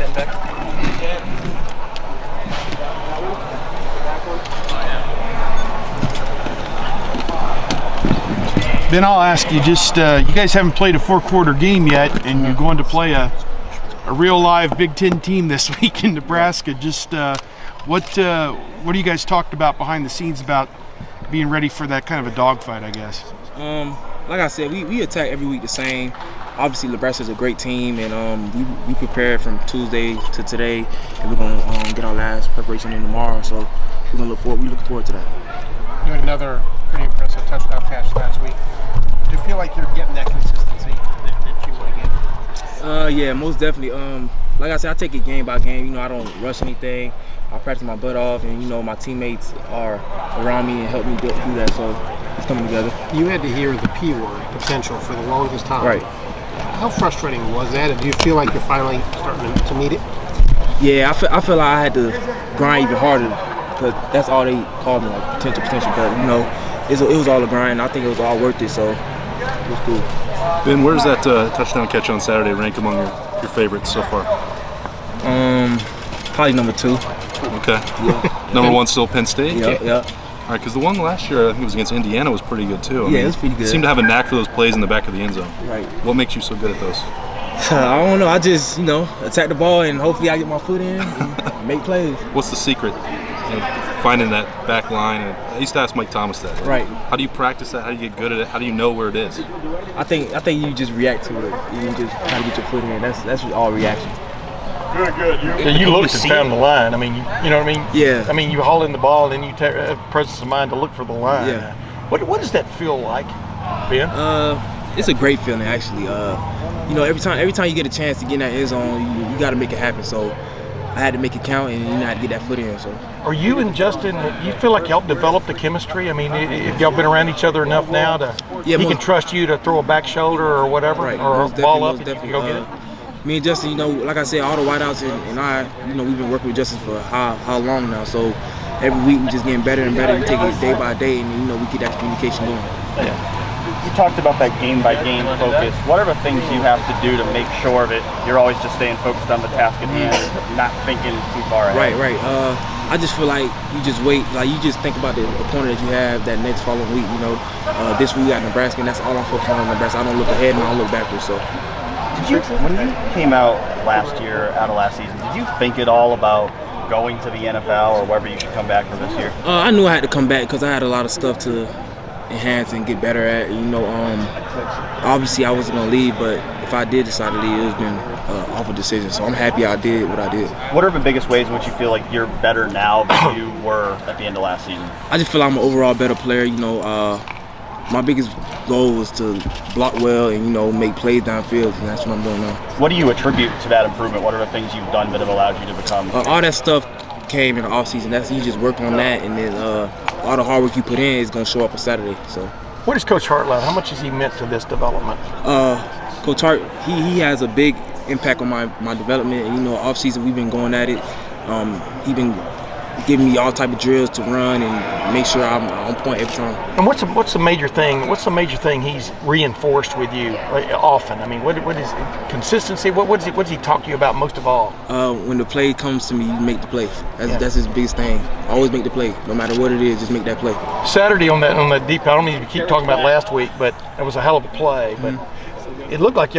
then, Vic. Ben, I'll ask you, just you guys haven't played a 4-quarter game yet, and you're going to play a real live Big Ten team this week in Nebraska. Just what do you guys talked about behind the scenes about being ready for that kind of a dogfight, I guess? Like I said, we attack every week the same. Obviously, Nebraska's a great team, and we prepared from Tuesday to today, and we're gonna get our last preparation in tomorrow. So we look forward to that. You had another pretty impressive touchdown catch last week. Do you feel like you're getting that consistency that you want to get? Yeah, most definitely. Like I said, I take it game by game. You know, I don't rush anything. I practice my butt off, and you know, my teammates are around me and help me do that. So it's coming together. You had to hear the P word, potential, for the longest time. Right. How frustrating was that? And do you feel like you're finally starting to meet it? Yeah, I feel like I had to grind even harder because that's all they called me, like potential. But you know, it was all a grind. I think it was all worth it. So it was cool. Ben, where does that touchdown catch on Saturday rank among your favorites so far? Probably number 2. Okay. Yeah. Number 1 still Penn State? Yeah. All right, because the one last year, I think it was against Indiana, was pretty good too. It was pretty good. You seem to have a knack for those plays in the back of the end zone. Right. What makes you so good at those? I don't know. I just, attack the ball and hopefully I get my foot in and make plays. What's the secret in finding that back line? And I used to ask Mike Thomas that. Right. How do you practice that? How do you get good at it? How do you know where it is? I think you just react to it. You just try to get your foot in. That's just all reaction. Good. You looked and found the line. I mean, you know what I mean? Yeah. I mean, you haul in the ball and then you have presence of mind to look for the line. Yeah. What does that feel like, Ben? It's a great feeling actually. Every time you get a chance to get in that end zone, you got to make it happen. So I had to make it count, and you had to get that foot in. So. Are you and Justin? You feel like y'all developed the chemistry? I mean, if y'all been around each other enough now to he can trust you to throw a back shoulder or whatever, right. or a ball up, and you can go get it. Me and Justin, like I said, all the wideouts and I, we've been working with Justin for how long now. So every week we just getting better and better. We take it day by day, and we get that communication going. Yeah. You talked about that game-by-game focus. What are the things you have to do to make sure that you're always just staying focused on the task at hand and not thinking too far ahead? Right. I just feel like you just wait. Like you just think about the opponent that you have that next following week. This week we got Nebraska, and that's all I'm focused on Nebraska. I don't look ahead and I don't look backwards. So. When you came out last season, did you think at all about going to the NFL or wherever you should come back for this year? I knew I had to come back because I had a lot of stuff to enhance and get better at. Obviously I wasn't going to leave, but if I did decide to leave, it was been an awful decision. So I'm happy I did what I did. What are the biggest ways in which you feel like you're better now than you were at the end of last season? I just feel like I'm an overall better player. My biggest goal was to block well and make plays downfield, and that's what I'm doing now. What do you attribute to that improvement? What are the things you've done that have allowed you to become? All that stuff came in the offseason. You just work on that, and then all the hard work you put in is going to show up on Saturday. So. What is Coach Hartline? How much has he meant to this development? Coach Hart, he has a big impact on my development. And, offseason we've been going at it. He's been giving me all type of drills to run and make sure I'm on point every time. And what's the major thing? What's the major thing he's reinforced with you often? I mean, what is consistency? What does he talk to you about most of all? When the play comes to me, you make the play. That's his biggest thing. Always make the play, no matter what it is. Just make that play. Saturday on that deep. I don't need to keep talking about last week, but it was a hell of a play. But it looked like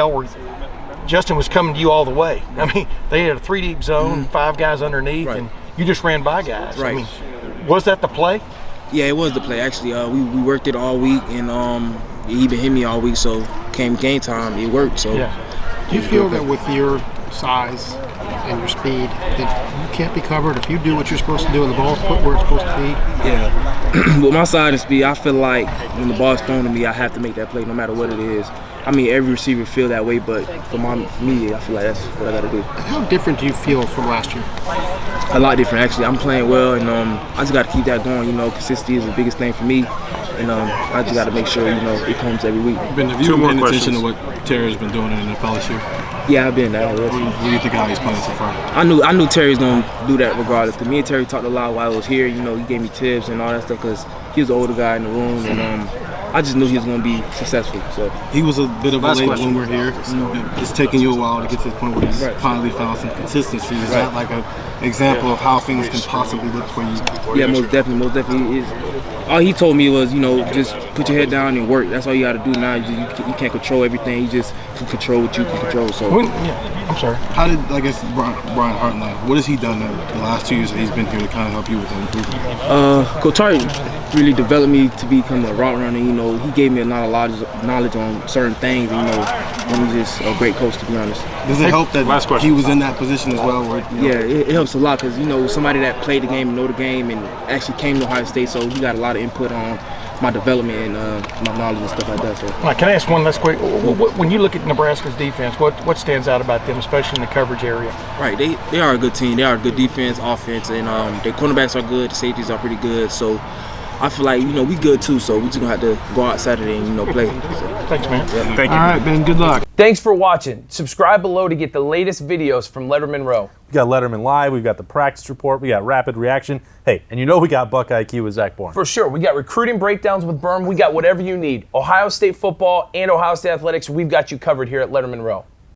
Justin was coming to you all the way. I mean, they had a 3 deep zone, 5 guys underneath, and you just ran by guys. Right. I mean, was that the play? Yeah, it was the play. Actually, we worked it all week, and he been hitting me all week. So came game time, it worked. So. Yeah. Do you feel that with your size and your speed that you can't be covered if you do what you're supposed to do and the ball's put where it's supposed to be? Yeah. With my size and speed, I feel like when the ball's thrown to me, I have to make that play no matter what it is. I mean, every receiver feel that way, but for me, I feel like that's what I got to do. How different do you feel from last year? A lot different, actually. I'm playing well, and I just got to keep that going. Consistency is the biggest thing for me, and I just got to make sure it comes every week. Ben, have you been paying attention to what Terry's been doing in the NFL this year? Yeah, I've been there. What do you think how he's playing so far? I knew Terry was gonna do that regardless. Cause me and Terry talked a lot while I was here. He gave me tips and all that stuff because he was the older guy in the room, and I just knew he was going to be successful. So he was a bit of a Last late question. bloomer here. It's taken you a while to get to the point where you Right. finally found some consistency. Is that like an example of how things can possibly look for you? yeah, most definitely. All he told me was, just put your head down and work. That's all you got to do now. You can't control everything. You just can control what you can control. So I'm sorry. How did, I guess, Brian Hartline, what has he done in the last 2 years that he's been here to kind of help you with the improvement? Coach Hart really developed me to become a route runner. He gave me a lot of knowledge on certain things. And he's just a great coach, to be honest. Does it help that Last question. he was in that position as well? Where, Yeah, it helps a lot because somebody that played the game and know the game and actually came to Ohio State, so he got a lot of input on my development and my knowledge and stuff like that. So. All right, can I ask one last quick? When you look at Nebraska's defense, what stands out about them, especially in the coverage area? Right, they are a good team. They are a good defense, offense, and their cornerbacks are good. The safeties are pretty good. So I feel like we good too. So we just gonna have to go out Saturday and play. So. Thanks, man. Thank you. All right, Ben, good luck. Thanks for watching. Subscribe below to get the latest videos from Lettermen Row. We got Letterman Live, we've got the practice report, we got rapid reaction. Hey, and we got Buckeye IQ with Zach Bourne. For sure, we got recruiting breakdowns with Berm. We got whatever you need. Ohio State football and Ohio State athletics, we've got you covered here at Lettermen Row.